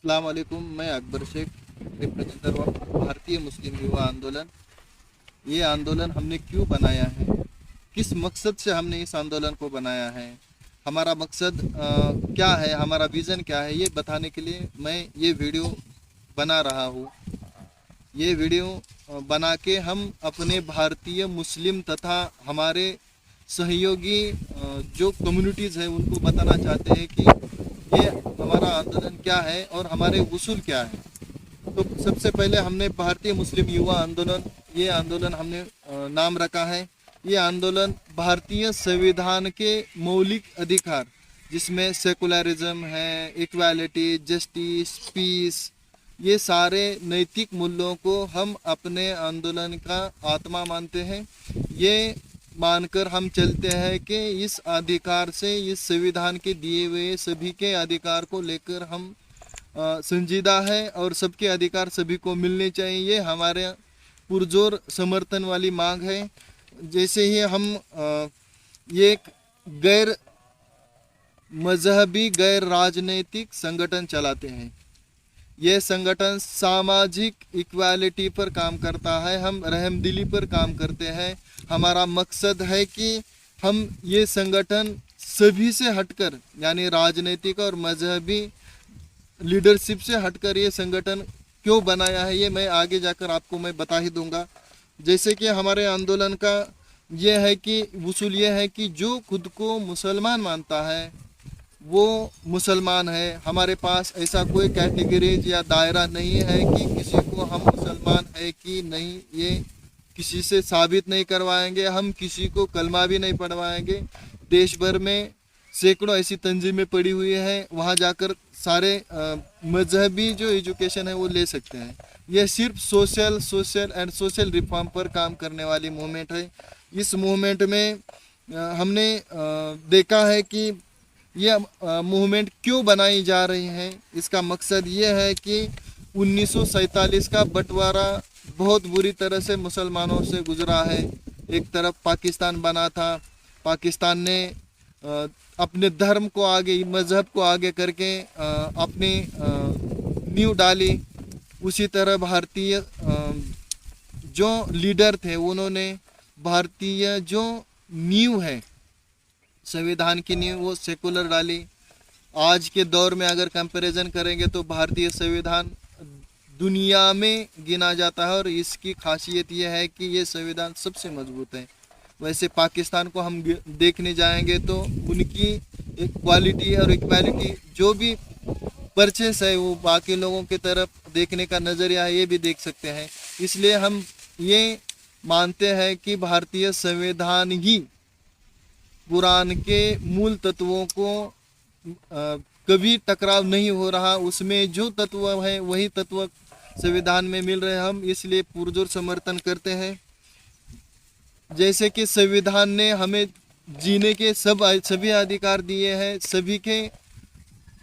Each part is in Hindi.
अस्सलाम वालेकुम। मैं अकबर शेख, रिप्रेजेंटेटिव ऑफ भारतीय मुस्लिम युवा आंदोलन। ये आंदोलन हमने क्यों बनाया है, किस मकसद से हमने इस आंदोलन को बनाया है, हमारा मकसद क्या है, हमारा विज़न क्या है, ये बताने के लिए मैं ये वीडियो बना रहा हूँ। ये वीडियो बना के हम अपने भारतीय मुस्लिम तथा हमारे सहयोगी जो कम्युनिटीज़ हैं उनको बताना चाहते हैं कि ये हमारा आंदोलन क्या है और हमारे उसूल क्या है। तो सबसे पहले हमने भारतीय मुस्लिम युवा आंदोलन, ये आंदोलन हमने नाम रखा है। ये आंदोलन भारतीय संविधान के मौलिक अधिकार, जिसमें सेकुलरिज्म है, इक्वालिटी, जस्टिस, पीस, ये सारे नैतिक मूल्यों को हम अपने आंदोलन का आत्मा मानते हैं। ये मानकर हम चलते हैं कि इस अधिकार से, इस संविधान के दिए हुए सभी के अधिकार को लेकर हम संजीदा है और सबके अधिकार सभी को मिलने चाहिए। ये हमारे पुरजोर समर्थन वाली मांग है। जैसे ही हम ये एक गैर मजहबी, गैर राजनीतिक संगठन चलाते हैं। ये संगठन सामाजिक इक्वालिटी पर काम करता है, हम रहमदिली पर काम करते हैं। हमारा मकसद है कि हम ये संगठन सभी से हटकर, यानी राजनीतिक और मजहबी लीडरशिप से हटकर ये संगठन क्यों बनाया है, ये मैं आगे जाकर आपको मैं बता ही दूंगा। जैसे कि हमारे आंदोलन का ये है कि उसूल ये है कि जो खुद को मुसलमान मानता है वो मुसलमान है। हमारे पास ऐसा कोई कैटेगरीज या दायरा नहीं है कि किसी को हम मुसलमान है कि नहीं ये किसी से साबित नहीं करवाएंगे। हम किसी को कलमा भी नहीं पढ़वाएंगे। देश भर में सैकड़ों ऐसी तंजीमें पड़ी हुई हैं, वहाँ जाकर सारे मजहबी जो एजुकेशन है वो ले सकते हैं। यह सिर्फ सोशल रिफॉर्म पर काम करने वाली मूवमेंट है। इस मूवमेंट में हमने देखा है कि ये मूवमेंट क्यों बनाई जा रही है। इसका मकसद ये है कि 1947 का बंटवारा बहुत बुरी तरह से मुसलमानों से गुजरा है। एक तरफ पाकिस्तान बना था, पाकिस्तान ने अपने धर्म को आगे, मज़हब को आगे करके अपनी नींव डाली। उसी तरह भारतीय जो लीडर थे उन्होंने भारतीय जो नींव है, संविधान की नींव, वो सेकुलर डाली। आज के दौर में अगर कंपैरिजन करेंगे तो भारतीय संविधान दुनिया में गिना जाता है और इसकी खासियत यह है कि ये संविधान सबसे मजबूत है। वैसे पाकिस्तान को हम देखने जाएंगे तो उनकी एक क्वालिटी और इक्वालिटी जो भी परचेस है वो बाकी लोगों की तरफ देखने का नज़रिया है, ये भी देख सकते हैं। इसलिए हम ये मानते हैं कि भारतीय संविधान ही कुरान के मूल तत्वों को कभी टकराव नहीं हो रहा। उसमें जो तत्व है वही तत्व संविधान में मिल रहे हैं। हम इसलिए पुरजोर समर्थन करते हैं। जैसे कि संविधान ने हमें जीने के सभी अधिकार दिए हैं,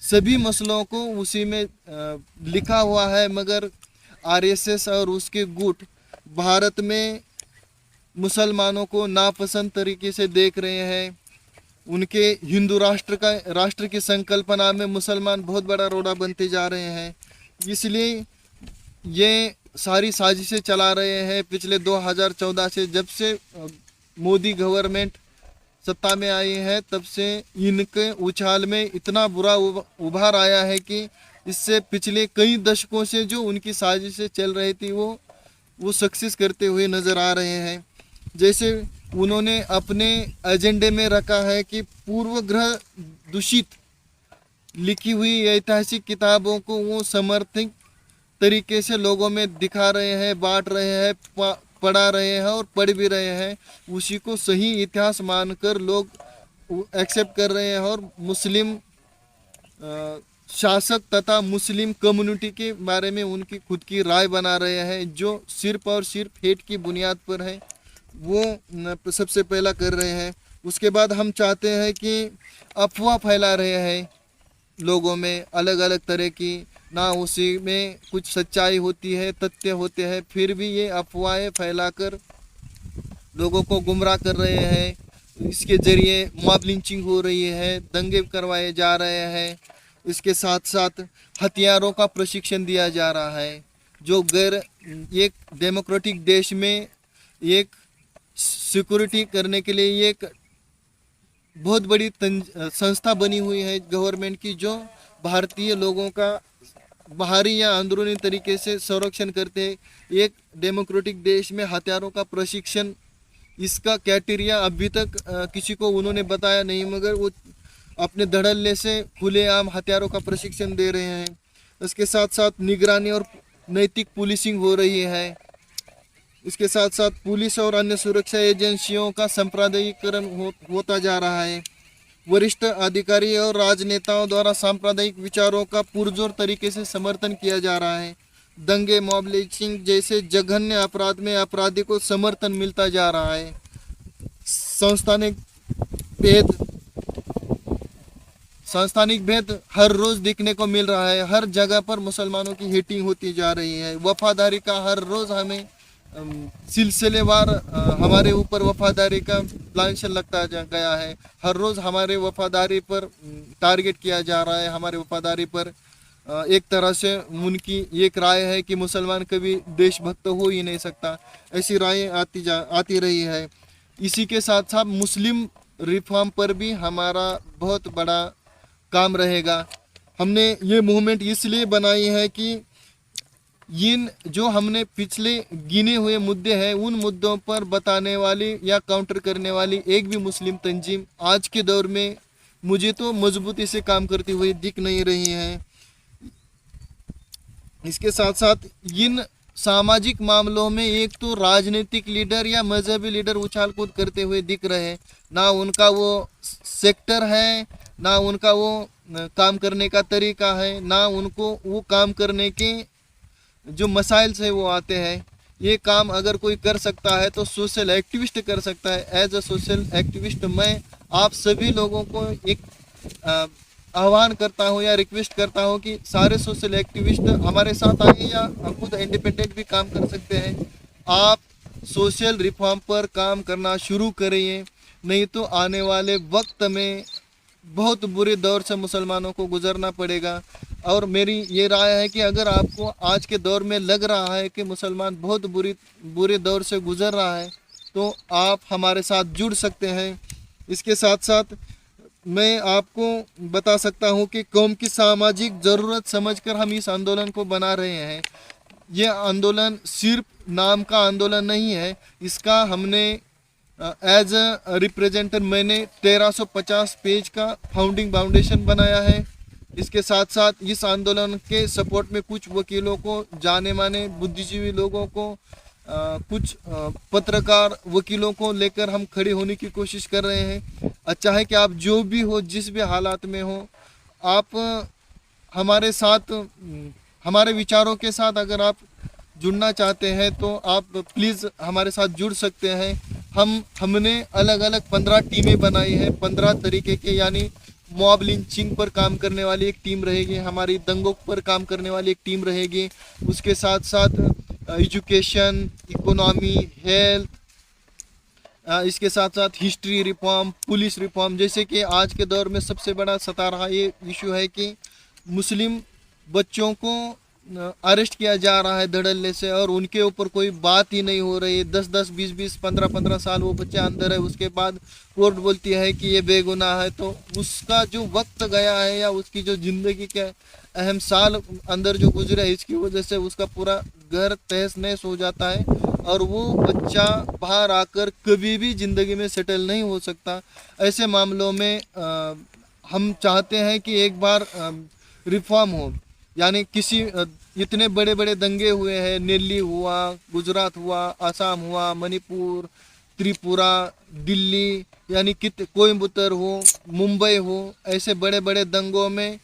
सभी मसलों को उसी में लिखा हुआ है। मगर आरएसएस और उसके गुट भारत में मुसलमानों को नापसंद तरीके से देख रहे हैं। उनके हिंदू राष्ट्र की संकल्पना में मुसलमान बहुत बड़ा रोड़ा बनते जा रहे हैं। इसलिए ये सारी साजिशें चला रहे हैं पिछले 2014 से। जब से मोदी गवर्नमेंट सत्ता में आई है तब से इनके उछाल में इतना बुरा उभार आया है कि इससे पिछले कई दशकों से जो उनकी साजिशें चल रही थी वो सक्सेस करते हुए नज़र आ रहे हैं। जैसे उन्होंने अपने एजेंडे में रखा है कि पूर्वग्रह दूषित लिखी हुई ऐतिहासिक किताबों को वो समर्थित तरीके से लोगों में दिखा रहे हैं, बांट रहे हैं, पढ़ा रहे हैं और पढ़ भी रहे हैं। उसी को सही इतिहास मानकर लोग एक्सेप्ट कर रहे हैं और मुस्लिम शासक तथा मुस्लिम कम्युनिटी के बारे में उनकी खुद की राय बना रहे हैं, जो सिर्फ और सिर्फ हेट की बुनियाद पर है। वो सबसे पहला कर रहे हैं। उसके बाद हम चाहते हैं कि अफवाह फैला रहे हैं लोगों में अलग अलग तरह की, ना उसी में कुछ सच्चाई होती है, तथ्य होते हैं, फिर भी ये अफवाहें फैलाकर लोगों को गुमराह कर रहे हैं। इसके ज़रिए मॉब लिंचिंग हो रही है, दंगे करवाए जा रहे हैं। इसके साथ साथ हथियारों का प्रशिक्षण दिया जा रहा है, जो एक डेमोक्रेटिक देश में एक सिक्योरिटी करने के लिए एक बहुत बड़ी संस्था बनी हुई है गवर्नमेंट की, जो भारतीय लोगों का बाहरी या अंदरूनी तरीके से संरक्षण करते हैं। एक डेमोक्रेटिक देश में हथियारों का प्रशिक्षण, इसका क्राइटेरिया अभी तक किसी को उन्होंने बताया नहीं, मगर वो अपने धड़ल्ले से खुलेआम हथियारों का प्रशिक्षण दे रहे हैं। इसके साथ साथ निगरानी और नैतिक पुलिसिंग हो रही है। इसके साथ साथ पुलिस और अन्य सुरक्षा एजेंसियों का सांप्रदायिकरण होता जा रहा है। वरिष्ठ अधिकारी और राजनेताओं द्वारा सांप्रदायिक विचारों का पुरजोर तरीके से समर्थन किया जा रहा है। दंगे, मॉब लिंचिंग जैसे जघन्य अपराध में अपराधी को समर्थन मिलता जा रहा है। सांस्थानिक भेद हर रोज दिखने को मिल रहा है। हर जगह पर मुसलमानों की हिटिंग होती जा रही है। वफादारी का हर रोज हमें सिलसिलेवार हमारे ऊपर वफादारी का प्लान लगता गया है। हर रोज हमारे वफादारी पर टारगेट किया जा रहा है। हमारे वफादारी पर एक तरह से उनकी एक राय है कि मुसलमान कभी देशभक्त हो ही नहीं सकता, ऐसी राय आती रही है। इसी के साथ साथ मुस्लिम रिफॉर्म पर भी हमारा बहुत बड़ा काम रहेगा। हमने ये मूवमेंट इसलिए बनाई है कि इन जो हमने पिछले गिने हुए मुद्दे हैं, उन मुद्दों पर बताने वाली या काउंटर करने वाली एक भी मुस्लिम तंजीम आज के दौर में मुझे तो मजबूती से काम करती हुई दिख नहीं रही है। इसके साथ साथ इन सामाजिक मामलों में एक तो राजनीतिक लीडर या मजहबी लीडर उछाल कूद करते हुए दिख रहे हैं। ना उनका वो सेक्टर है, ना उनका वो काम करने का तरीका है, ना उनको वो काम करने के जो मसाइल से वो आते हैं। ये काम अगर कोई कर सकता है तो सोशल एक्टिविस्ट कर सकता है। एज अ सोशल एक्टिविस्ट मैं आप सभी लोगों को एक आह्वान करता हूँ या रिक्वेस्ट करता हूँ कि सारे सोशल एक्टिविस्ट हमारे साथ आए या खुद इंडिपेंडेंट भी काम कर सकते हैं। आप सोशल रिफॉर्म पर काम करना शुरू करिए, नहीं तो आने वाले वक्त में बहुत बुरे दौर से मुसलमानों को गुजरना पड़ेगा। और मेरी ये राय है कि अगर आपको आज के दौर में लग रहा है कि मुसलमान बहुत बुरे दौर से गुजर रहा है, तो आप हमारे साथ जुड़ सकते हैं। इसके साथ साथ मैं आपको बता सकता हूं कि कौम की सामाजिक ज़रूरत समझकर हम इस आंदोलन को बना रहे हैं। ये आंदोलन सिर्फ नाम का आंदोलन नहीं है, इसका हमने एज अ रिप्रेजेंटेटिव मैंने 1350 पेज का फाउंडेशन बनाया है। इसके साथ साथ इस आंदोलन के सपोर्ट में कुछ वकीलों को, जाने माने बुद्धिजीवी लोगों को, कुछ पत्रकार वकीलों को लेकर हम खड़े होने की कोशिश कर रहे हैं। अच्छा है कि आप जो भी हो, जिस भी हालात में हो, आप हमारे साथ, हमारे विचारों के साथ अगर आप जुड़ना चाहते हैं तो आप प्लीज़ हमारे साथ जुड़ सकते हैं। हमने अलग अलग 15 टीमें बनाई हैं, 15 तरीके के, यानी मॉब लिंचिंग पर काम करने वाली एक टीम रहेगी, हमारी दंगों पर काम करने वाली एक टीम रहेगी, उसके साथ साथ एजुकेशन, इकोनॉमी, हेल्थ, इसके साथ साथ हिस्ट्री रिफॉर्म, पुलिस रिफॉर्म। जैसे कि आज के दौर में सबसे बड़ा सता रहा ये इशू है कि मुस्लिम बच्चों को अरेस्ट किया जा रहा है धड़ल्ले से, और उनके ऊपर कोई बात ही नहीं हो रही है। 10-10, 20-20, 15-15 साल वो बच्चा अंदर है, उसके बाद कोर्ट बोलती है कि ये बेगुनाह है। तो उसका जो वक्त गया है या उसकी जो ज़िंदगी के अहम साल अंदर जो गुजरे है, इसकी वजह से उसका पूरा घर तहस नहस हो जाता है और वो बच्चा बाहर आकर कभी भी ज़िंदगी में सेटल नहीं हो सकता। ऐसे मामलों में हम चाहते हैं कि एक बार रिफॉर्म हो, यानी किसी इतने बड़े बड़े दंगे हुए हैं, दिल्ली हुआ, गुजरात हुआ, आसाम हुआ, मणिपुर, त्रिपुरा, दिल्ली, यानी कोयम्बतूर हो, मुंबई हो, ऐसे बड़े बड़े दंगों में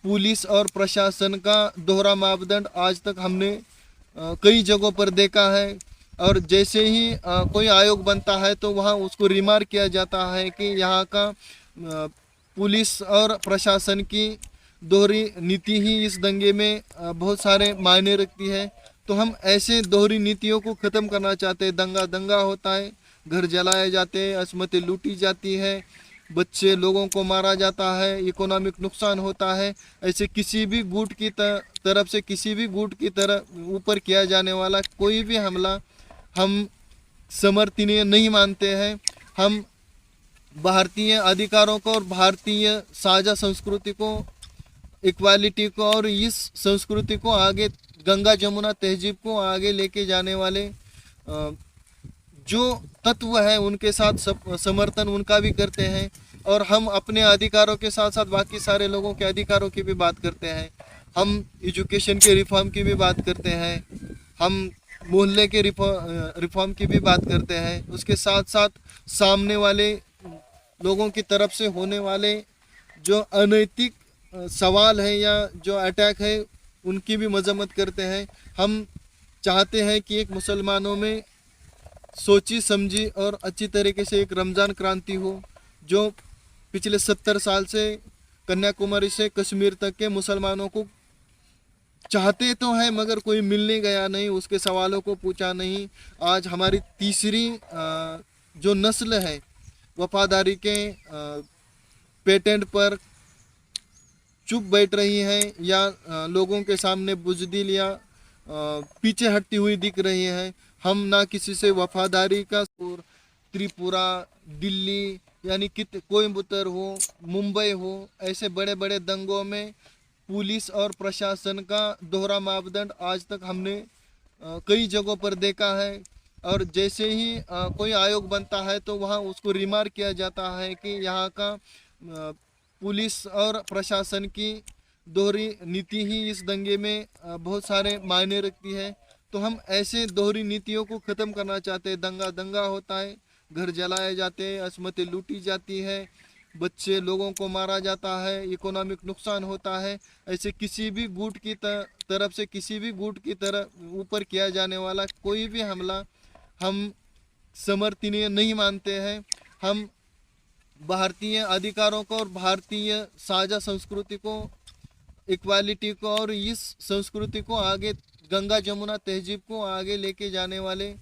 पुलिस और प्रशासन का दोहरा मापदंड आज तक हमने कई जगहों पर देखा है। और जैसे ही कोई आयोग बनता है तो वहाँ उसको रिमार्क किया जाता है कि यहाँ का पुलिस और प्रशासन की दोहरी नीति ही इस दंगे में बहुत सारे मायने रखती है। तो हम ऐसे दोहरी नीतियों को ख़त्म करना चाहते हैं। दंगा होता है, घर जलाए जाते हैं, असमतें लूटी जाती है, बच्चे लोगों को मारा जाता है, इकोनॉमिक नुकसान होता है। ऐसे किसी भी गुट की तरफ से, किसी भी गुट की तरफ ऊपर किया जाने वाला कोई भी हमला हम समर्थनीय नहीं मानते हैं। हम भारतीय अधिकारों को और भारतीय साझा संस्कृति को, इक्वालिटी को और इस संस्कृति को आगे, गंगा जमुना तहजीब को आगे लेके जाने वाले जो तत्व है उनके साथ समर्थन उनका भी करते हैं। और हम अपने अधिकारों के साथ साथ बाकी सारे लोगों के अधिकारों की भी बात करते हैं। हम एजुकेशन के रिफॉर्म की भी बात करते हैं, हम मोहल्ले के रिफॉर्म की भी बात करते हैं। उसके साथ साथ सामने वाले लोगों की तरफ से होने वाले जो अनैतिक सवाल है या जो अटैक है उनकी भी मजम्मत करते हैं। हम चाहते हैं कि एक मुसलमानों में सोची समझी और अच्छी तरीके से एक रमज़ान क्रांति हो, जो पिछले 70 साल से कन्याकुमारी से कश्मीर तक के मुसलमानों को चाहते तो हैं मगर कोई मिलने गया नहीं, उसके सवालों को पूछा नहीं। आज हमारी तीसरी जो नस्ल है वफादारी के पेटेंट पर चुप बैठ रही है या लोगों के सामने बुज़दिल या पीछे हटती हुई दिख रही है। हम ना किसी से वफादारी का, और त्रिपुरा, दिल्ली यानी कि कोयम्बतूर हो, मुंबई हो, ऐसे बड़े बड़े दंगों में पुलिस और प्रशासन का दोहरा मापदंड आज तक हमने कई जगहों पर देखा है। और जैसे ही कोई आयोग बनता है तो वहाँ उसको रिमार्क किया जाता है कि यहाँ का पुलिस और प्रशासन की दोहरी नीति ही इस दंगे में बहुत सारे मायने रखती है। तो हम ऐसे दोहरी नीतियों को ख़त्म करना चाहते हैं। दंगा दंगा होता है, घर जलाए जाते हैं, असमतें लूटी जाती है, बच्चे लोगों को मारा जाता है, इकोनॉमिक नुकसान होता है। ऐसे किसी भी गुट की तरफ से, किसी भी गुट की तरफ ऊपर किया जाने वाला कोई भी हमला हम समर्थनीय नहीं मानते हैं। हम भारतीय अधिकारों को और भारतीय साझा संस्कृति को, इक्वालिटी को और इस संस्कृति को आगे, गंगा जमुना तहजीब को आगे लेके जाने वाले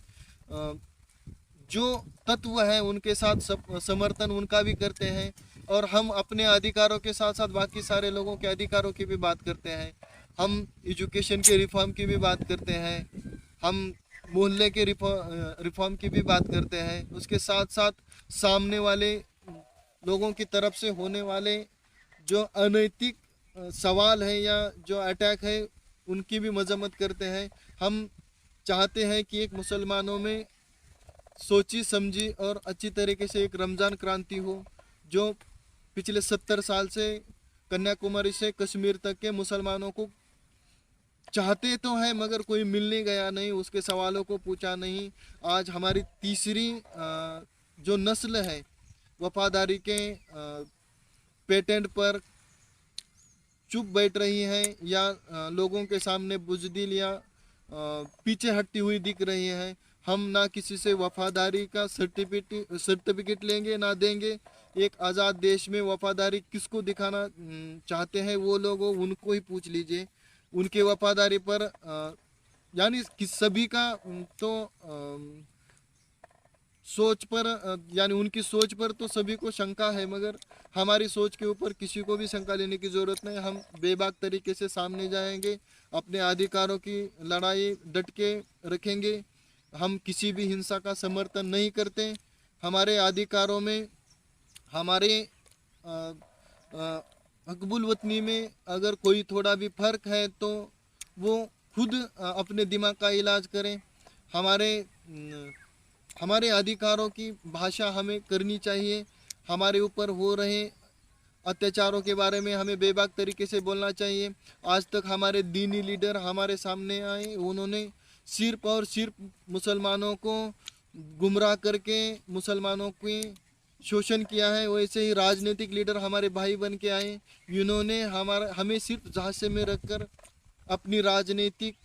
जो तत्व है उनके साथ समर्थन उनका भी करते हैं। और हम अपने अधिकारों के साथ साथ बाकी सारे लोगों के अधिकारों की भी बात करते हैं। हम एजुकेशन के रिफॉर्म की भी बात करते हैं, हम मोहल्ले के रिफॉर्म की भी बात करते हैं। उसके साथ साथ सामने वाले लोगों की तरफ से होने वाले जो अनैतिक सवाल है या जो अटैक है उनकी भी मजम्मत करते हैं। हम चाहते हैं कि एक मुसलमानों में सोची समझी और अच्छी तरीके से एक रमज़ान क्रांति हो, जो पिछले 70 साल से कन्याकुमारी से कश्मीर तक के मुसलमानों को चाहते तो हैं मगर कोई मिलने गया नहीं, उसके सवालों को पूछा नहीं। आज हमारी तीसरी जो नस्ल है वफादारी के पेटेंट पर चुप बैठ रही है या लोगों के सामने बुज़दिल या पीछे हटती हुई दिख रही है। हम ना किसी से वफादारी का सर्टिफिकेट लेंगे ना देंगे। एक आज़ाद देश में वफादारी किसको दिखाना चाहते हैं वो लोग उनको ही पूछ लीजिए। उनके वफादारी पर यानी कि सभी का तो सोच पर यानी उनकी सोच पर तो सभी को शंका है, मगर हमारी सोच के ऊपर किसी को भी शंका लेने की ज़रूरत नहीं। हम बेबाक तरीके से सामने जाएंगे, अपने अधिकारों की लड़ाई डट के रखेंगे। हम किसी भी हिंसा का समर्थन नहीं करते। हमारे अधिकारों में, हमारे हकबुल वतनी में अगर कोई थोड़ा भी फ़र्क है तो वो खुद अपने दिमाग का इलाज करें। हमारे अधिकारों की भाषा हमें करनी चाहिए। हमारे ऊपर हो रहे अत्याचारों के बारे में हमें बेबाक तरीके से बोलना चाहिए। आज तक हमारे दीनी लीडर हमारे सामने आए, उन्होंने सिर्फ और सिर्फ मुसलमानों को गुमराह करके मुसलमानों के शोषण किया है। वैसे ही राजनीतिक लीडर हमारे भाई बन के आए, इन्होंने हमें सिर्फ झांसे में रखकर अपनी राजनीतिक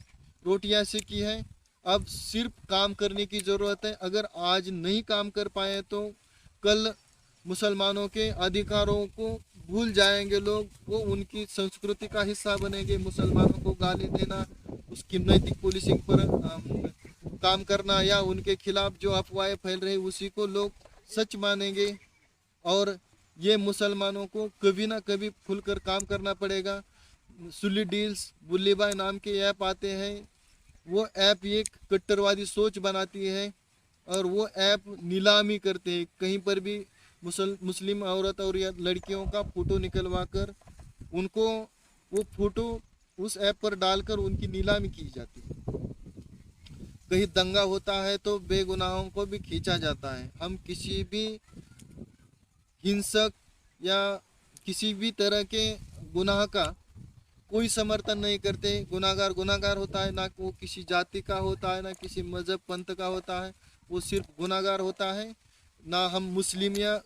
रोटियां सेकी है। अब सिर्फ काम करने की ज़रूरत है। अगर आज नहीं काम कर पाए तो कल मुसलमानों के अधिकारों को भूल जाएंगे लोग, वो उनकी संस्कृति का हिस्सा बनेंगे। मुसलमानों को गाली देना, उसकी नैतिक पुलिसिंग पर काम करना या उनके खिलाफ जो अफवाहें फैल रही उसी को लोग सच मानेंगे। और ये मुसलमानों को कभी ना कभी खुलकर काम करना पड़ेगा। सुली डील्स, बुल्ली बाय नाम के ऐप आते हैं, वो ऐप एक कट्टरवादी सोच बनाती है और वो ऐप नीलामी करते हैं। कहीं पर भी मुस्लिम औरत और या लड़कियों का फ़ोटो निकलवा कर उनको वो फ़ोटो उस ऐप पर डालकर उनकी नीलामी की जाती है। कहीं दंगा होता है तो बेगुनाहों को भी खींचा जाता है। हम किसी भी हिंसक या किसी भी तरह के गुनाह का कोई समर्थन नहीं करते। गुनाहगार गुनाहगार होता है, ना वो किसी जाति का होता है, ना किसी मजहब पंथ का होता है, वो सिर्फ गुनाहगार होता है। ना हम मुस्लिम या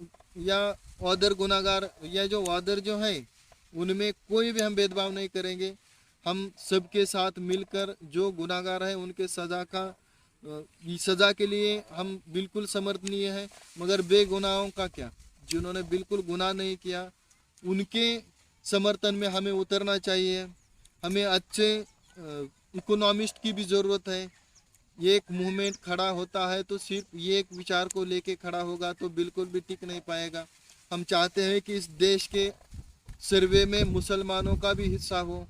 अदर गुनाहगार या जो अदर जो है उनमें कोई भी हम भेदभाव नहीं करेंगे। हम सबके साथ मिलकर जो गुनाहगार हैं उनके सज़ा के लिए हम बिल्कुल समर्थनीय है। मगर बेगुनाहों का क्या, जिन्होंने बिल्कुल गुनाह नहीं किया उनके समर्थन में हमें उतरना चाहिए। हमें अच्छे इकोनॉमिस्ट की भी ज़रूरत है। ये एक मूवमेंट खड़ा होता है तो सिर्फ ये एक विचार को लेके खड़ा होगा तो बिल्कुल भी टिक नहीं पाएगा। हम चाहते हैं कि इस देश के सर्वे में मुसलमानों का भी हिस्सा हो।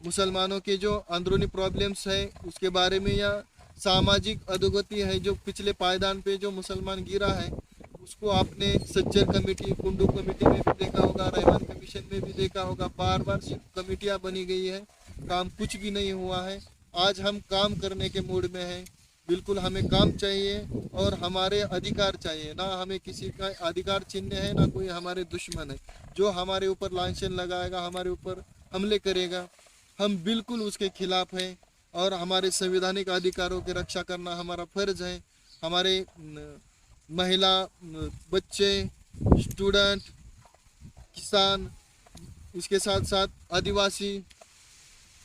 मुसलमानों के जो अंदरूनी प्रॉब्लम्स है उसके बारे में, या सामाजिक अधोगति है जो पिछले पायदान पे जो मुसलमान गिरा है, उसको आपने सज्जर कमेटी, कुंडू कमेटी में भी देखा होगा, रहमान कमीशन में भी देखा होगा। बार बार सिर्फ कमेटियाँ बनी गई है, काम कुछ भी नहीं हुआ है। आज हम काम करने के मूड में हैं। बिल्कुल हमें काम चाहिए और हमारे अधिकार चाहिए। ना हमें किसी का अधिकार छीनने है, ना कोई हमारे दुश्मन है जो हमारे ऊपर लांछन लगाएगा, हमारे ऊपर हमले करेगा। हम बिल्कुल उसके खिलाफ हैं और हमारे संवैधानिक अधिकारों की रक्षा करना हमारा फर्ज है। हमारे महिला, बच्चे, स्टूडेंट, किसान, उसके साथ साथ आदिवासी,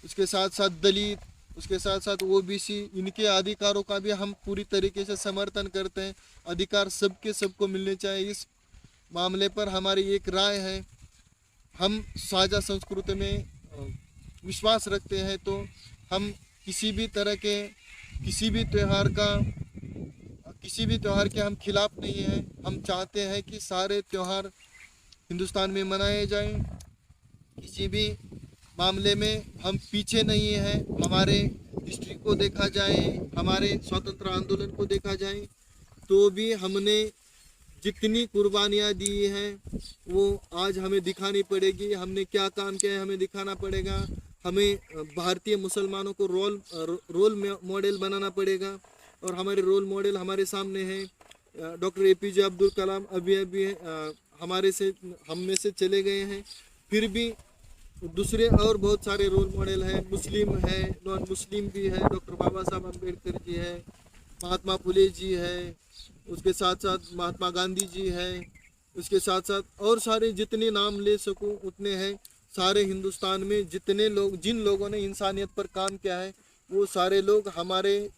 उसके साथ साथ दलित, उसके साथ साथ ओबीसी, इनके अधिकारों का भी हम पूरी तरीके से समर्थन करते हैं। अधिकार सबके सबको मिलने चाहिए। इस मामले पर हमारी एक राय है, हम साझा संस्कृति में विश्वास रखते हैं तो हम किसी भी तरह के किसी भी त्यौहार के हम खिलाफ नहीं हैं। हम चाहते हैं कि सारे त्यौहार हिंदुस्तान में मनाए जाएं। किसी भी मामले में हम पीछे नहीं हैं। हमारे हिस्ट्री को देखा जाए, हमारे स्वतंत्र आंदोलन को देखा जाए तो भी हमने जितनी कुर्बानियाँ दी हैं वो आज हमें दिखानी पड़ेगी। हमने क्या काम किया है हमें दिखाना पड़ेगा। हमें भारतीय मुसलमानों को रोल मॉडल बनाना पड़ेगा और हमारे रोल मॉडल हमारे सामने हैं। डॉक्टर APJ अब्दुल कलाम अभी हम में से चले गए हैं, फिर भी दूसरे और बहुत सारे रोल मॉडल हैं। मुस्लिम है, नॉन मुस्लिम भी है। डॉक्टर बाबा साहब अम्बेडकर जी है, महात्मा फुले जी है, उसके साथ साथ महात्मा गांधी जी है, उसके साथ साथ और सारे जितने नाम ले सकूं उतने हैं। सारे हिंदुस्तान में जिन लोगों ने इंसानियत पर काम किया है वो सारे लोग हमारे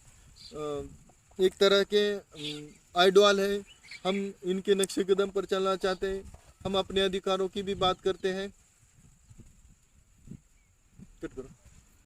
एक तरह के आइडॉल हैं। हम इनके नक्शे कदम पर चलना चाहते हैं। हम अपने अधिकारों की भी बात करते हैं। कट करो।